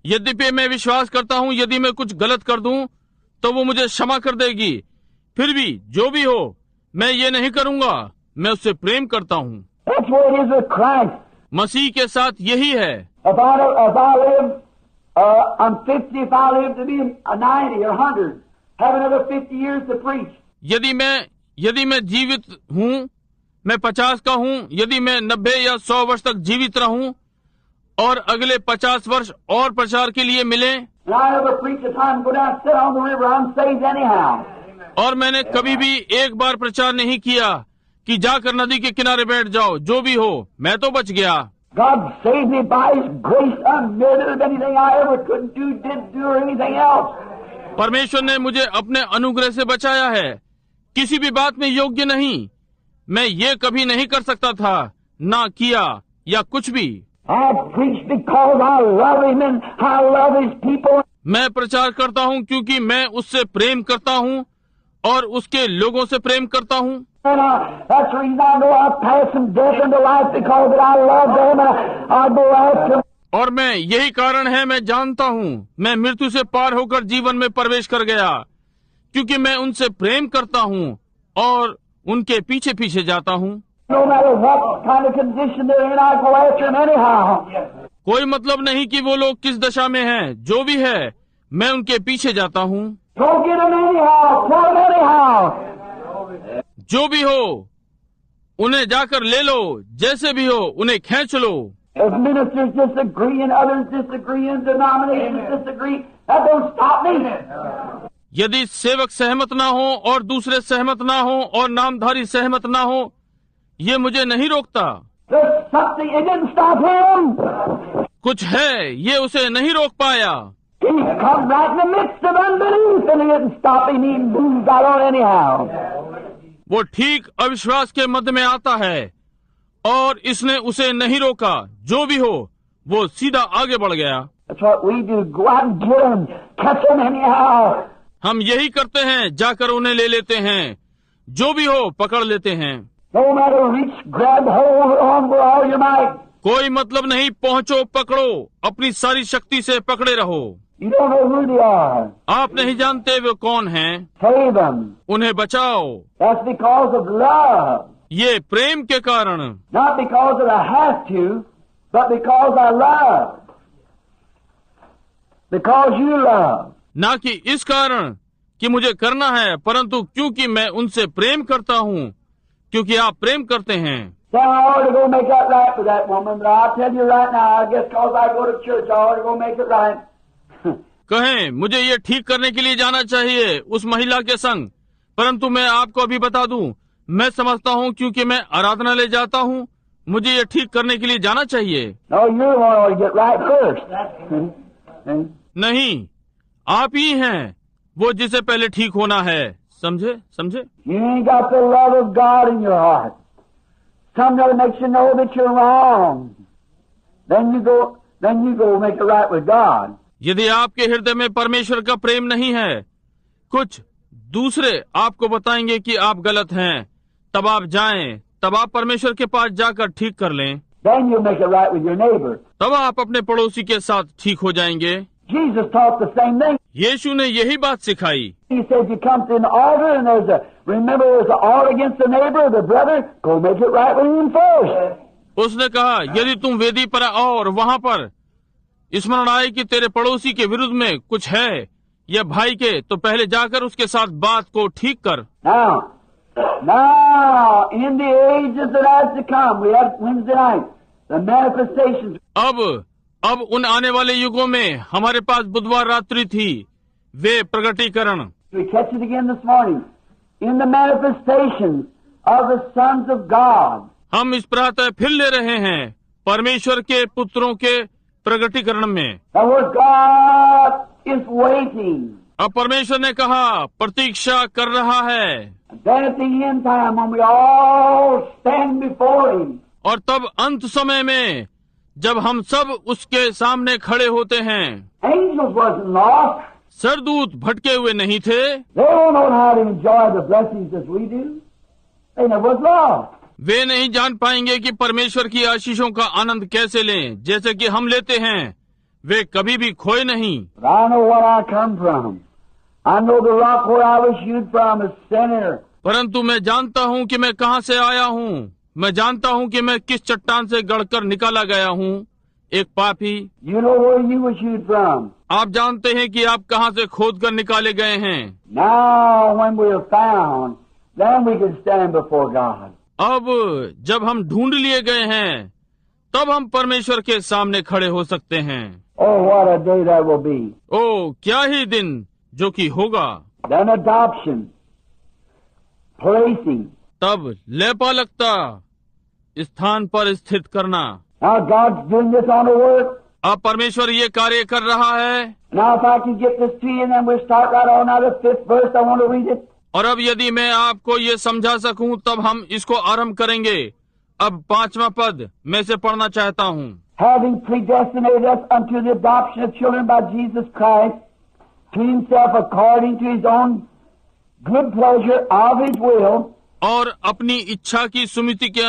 यद्यपि मैं विश्वास करता हूँ यदि मैं कुछ गलत कर दूं तो वो मुझे क्षमा कर देगी। फिर भी जो भी हो मैं ये नहीं करूँगा, मैं उससे प्रेम करता हूँ। That's what it is with Christ. मसीह के साथ यही है। If I live, I'm 50, if I live to be 90 or 100, have another 50 years to preach. यदि मैं जीवित हूँ, मैं 50 का हूँ, यदि मैं 90 या 100 वर्ष तक जीवित रहूँ और अगले 50 वर्ष और प्रचार के लिए मिले, And I never preach a time go down, sit on the river, I'm saved anyhow. और मैंने कभी भी एक बार प्रचार नहीं किया कि जाकर नदी के किनारे बैठ जाओ, जो भी हो मैं तो बच गया। God saved me by His grace unmerited of anything I ever couldn't do, did do, or anything else. परमेश्वर ने मुझे अपने अनुग्रह से बचाया है, किसी भी बात में योग्य नहीं। मैं ये कभी नहीं कर सकता था, ना किया या कुछ भी। I preach because I love Him and I love His people. मैं प्रचार करता हूँ क्योंकि मैं उससे प्रेम करता हूँ और उसके लोगों से प्रेम करता हूँ। And that's the reason I know I pass from death into life because that I love them and I go after them. और मैं यही कारण है, मैं जानता हूँ मैं मृत्यु से पार होकर जीवन में प्रवेश कर गया क्योंकि मैं उनसे प्रेम करता हूँ और उनके पीछे पीछे जाता हूँ। No matter what kind of condition they're in, I go after them anyhow. कोई मतलब नहीं कि वो लोग किस दशा में हैं, जो भी है मैं उनके पीछे जाता हूँ। Go get them anyhow, pull them anyhow. जो भी हो उन्हें जाकर ले लो, जैसे भी हो उन्हें खींच लो। If ministers disagree and others disagree and denominations disagree, that don't stop me. यदि सेवक सहमत ना हो और दूसरे सहमत ना हो और नामधारी सहमत ना हो, ये मुझे नहीं रोकता। There's something, it didn't stop him. कुछ है, ये उसे नहीं रोक पाया। He come right in the midst of unbelief and he didn't stop him, he moved out on anyhow. वो ठीक अविश्वास के मध्य में आता है और इसने उसे नहीं रोका, जो भी हो वो सीधा आगे बढ़ गया। That's what we do, go out and get them, catch them anyhow. हम यही करते हैं, जाकर उन्हें ले लेते हैं, जो भी हो पकड़ लेते हैं। No matter reach, grab hold on with all your might. कोई मतलब नहीं, पहुंचो, पकड़ो, अपनी सारी शक्ति से पकड़े रहो। You don't know who they are. आप नहीं जानते वे कौन हैं, Save them. उन्हें बचाओ। That's because of love. ये प्रेम के कारण, Not because of I have to, but because I love. Because you love. ना कि इस कारण कि मुझे करना है, परंतु क्योंकि मैं उनसे प्रेम करता हूँ, क्योंकि आप प्रेम करते हैं। Say, I ought to go make that right with that woman, but I'll tell you right now, I guess because I go to church, I ought to go make it right. कहें मुझे ये ठीक करने के लिए जाना चाहिए उस महिला के संग, परंतु मैं आपको अभी बता दूं, मैं समझता हूँ क्योंकि मैं आराधनालय जाता हूँ, मुझे ये ठीक करने के लिए जाना चाहिए। No, you're the one who ought to get right first. नहीं, आप ही हैं वो जिसे पहले ठीक होना है। समझे? You ain't got the love of God in your heart. Somebody makes you know that you're wrong. Then you go make it right with God. यदि आपके हृदय में परमेश्वर का प्रेम नहीं है, कुछ दूसरे आपको बताएंगे कि आप गलत हैं, तब आप जाएं, तब आप परमेश्वर के पास जाकर ठीक कर लें। Then you make it right with your neighbor. तब आप अपने पड़ोसी के साथ ठीक हो जाएंगे। Jesus taught the same thing. यीशु ने यही बात सिखाई। He said you come to an altar and remember there's an altar against the neighbor or the brother, go make it right with him first. उसने कहा यदि तुम वेदी पर आओ और वहाँ पर स्मरण आए कि तेरे पड़ोसी के विरुद्ध में कुछ है या भाई के, तो पहले जाकर उसके साथ बात को ठीक कर। Now, in the ages that are to come, we have Wednesday night, the manifestations. अब उन आने वाले युगों में हमारे पास बुधवार रात्रि थी, वे प्रगटीकरण। We catch it again this morning. In the manifestations of the sons of God. हम इस प्रातः फिर ले रहे हैं परमेश्वर के पुत्रों के प्रगटीकरण में। Our God is waiting. अब परमेश्वर ने कहा प्रतीक्षा कर रहा है। Then at the end time when we all stand before Him. और तब अंत समय में जब हम सब उसके सामने खड़े होते हैं। Angels wasn't lost. सरदूत भटके हुए नहीं थे। They don't know how to enjoy the blessings as we do. They never was lost. वे नहीं जान पाएंगे कि परमेश्वर की आशीषों का आनंद कैसे लें जैसे कि हम लेते हैं। वे कभी भी खोए नहीं। But I know where I come from. I know the rock where I was hewed from, a sinner. परंतु मैं जानता हूँ कि मैं कहाँ से आया हूँ। मैं जानता हूँ कि मैं किस चट्टान से गढ़कर निकाला गया हूँ, एक पापी। You know where you was hewed from. आप जानते हैं कि आप कहाँ से खोद कर निकाले गए हैं। Now when we are found, then we can stand before God. अब जब हम ढूंढ लिए गए हैं, तब हम परमेश्वर के सामने खड़े हो सकते हैं। Oh, what a day that will be. ओ क्या ही दिन जो कि होगा। Then adoption, placing. तब लेपालकता, स्थान पर स्थित करना। Now God's doing this on the work. अब परमेश्वर ये कार्य कर रहा है। Now if I can get this to you, and then we'll start right on out of 5th verse. I want to read it. और अब यदि मैं आपको ये समझा सकूं, तब हम इसको आरंभ करेंगे। अब 5वां पद मैं से पढ़ना चाहता हूँ। Having predestinated us unto the adoption of children by Jesus Christ, to himself according to his own good pleasure of his will, और अपनी इच्छा की सुमिति के